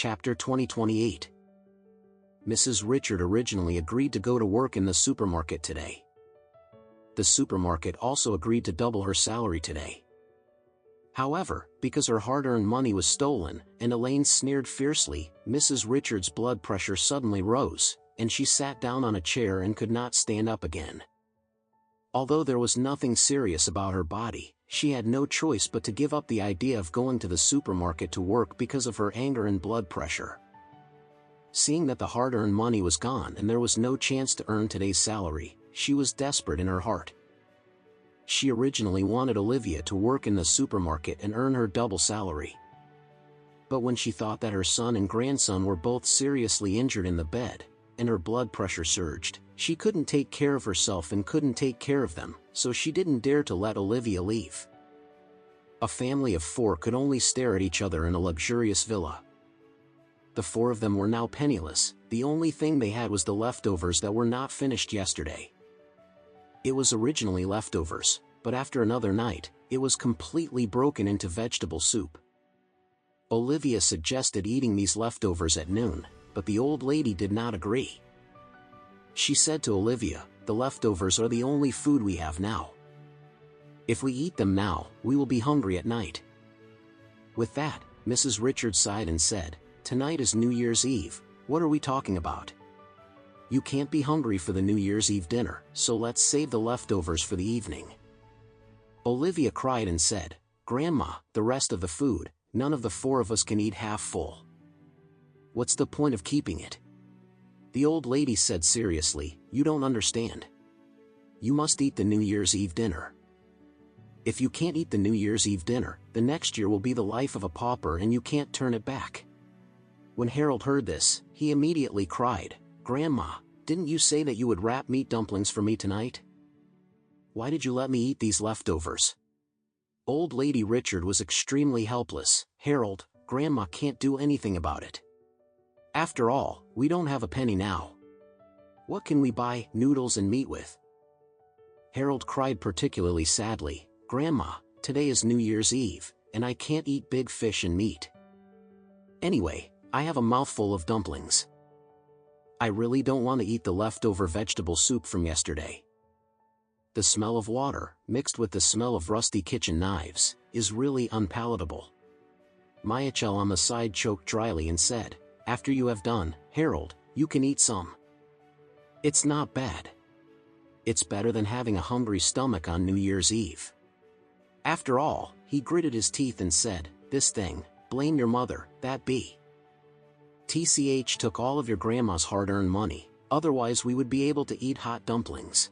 Chapter 2028. Mrs. Richard originally agreed to go to work in the supermarket today. The supermarket also agreed to double her salary today. However, because her hard-earned money was stolen, and Elaine sneered fiercely, Mrs. Richard's blood pressure suddenly rose, and she sat down on a chair and could not stand up again. Although there was nothing serious about her body, she had no choice but to give up the idea of going to the supermarket to work because of her anger and blood pressure. Seeing that the hard-earned money was gone and there was no chance to earn today's salary, she was desperate in her heart. She originally wanted Olivia to work in the supermarket and earn her double salary. But when she thought that her son and grandson were both seriously injured in the bed, and her blood pressure surged, she couldn't take care of herself and couldn't take care of them, so she didn't dare to let Olivia leave. A family of 4 could only stare at each other in a luxurious villa. The 4 of them were now penniless. The only thing they had was the leftovers that were not finished yesterday. It was originally leftovers, but after another night, it was completely broken into vegetable soup. Olivia suggested eating these leftovers at noon, but the old lady did not agree. She said to Olivia, "The leftovers are the only food we have now. If we eat them now, we will be hungry at night." With that, Mrs. Richard sighed and said, "Tonight is New Year's Eve, what are we talking about? You can't be hungry for the New Year's Eve dinner, so let's save the leftovers for the evening." Olivia cried and said, "Grandma, the rest of the food, none of the 4 of us can eat half full. What's the point of keeping it?" The old lady said seriously, "You don't understand. You must eat the New Year's Eve dinner. If you can't eat the New Year's Eve dinner, the next year will be the life of a pauper and you can't turn it back." When Harold heard this, he immediately cried, "Grandma, didn't you say that you would wrap meat dumplings for me tonight? Why did you let me eat these leftovers?" Old Lady Richard was extremely helpless. "Harold, Grandma can't do anything about it. After all, we don't have a penny now. What can we buy noodles and meat with?" Harold cried particularly sadly, "Grandma, today is New Year's Eve, and I can't eat big fish and meat. Anyway, I have a mouthful of dumplings. I really don't want to eat the leftover vegetable soup from yesterday. The smell of water, mixed with the smell of rusty kitchen knives, is really unpalatable." Michael on the side choked dryly and said, "After you have done, Harold, you can eat some. It's not bad. It's better than having a hungry stomach on New Year's Eve." After all, he gritted his teeth and said, "This thing, blame your mother, that be. TCH took all of your grandma's hard-earned money, otherwise we would be able to eat hot dumplings."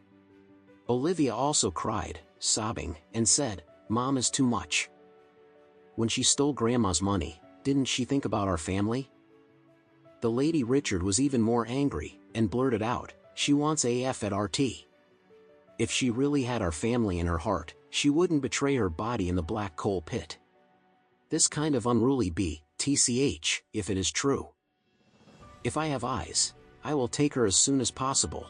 Olivia also cried, sobbing, and said, "Mom is too much. When she stole grandma's money, didn't she think about our family?" The Lady Richard was even more angry, and blurted out, "She wants AF at RT. If she really had our family in her heart, she wouldn't betray her body in the black coal pit. This kind of unruly be, TCH, if it is true. If I have eyes, I will take her as soon as possible."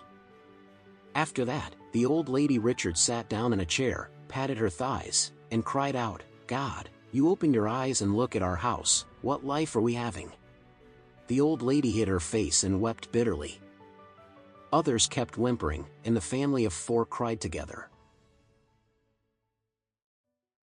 After that, the old Lady Richard sat down in a chair, patted her thighs, and cried out, "God, you open your eyes and look at our house, what life are we having?" The old lady hid her face and wept bitterly. Others kept whimpering, and the family of 4 cried together.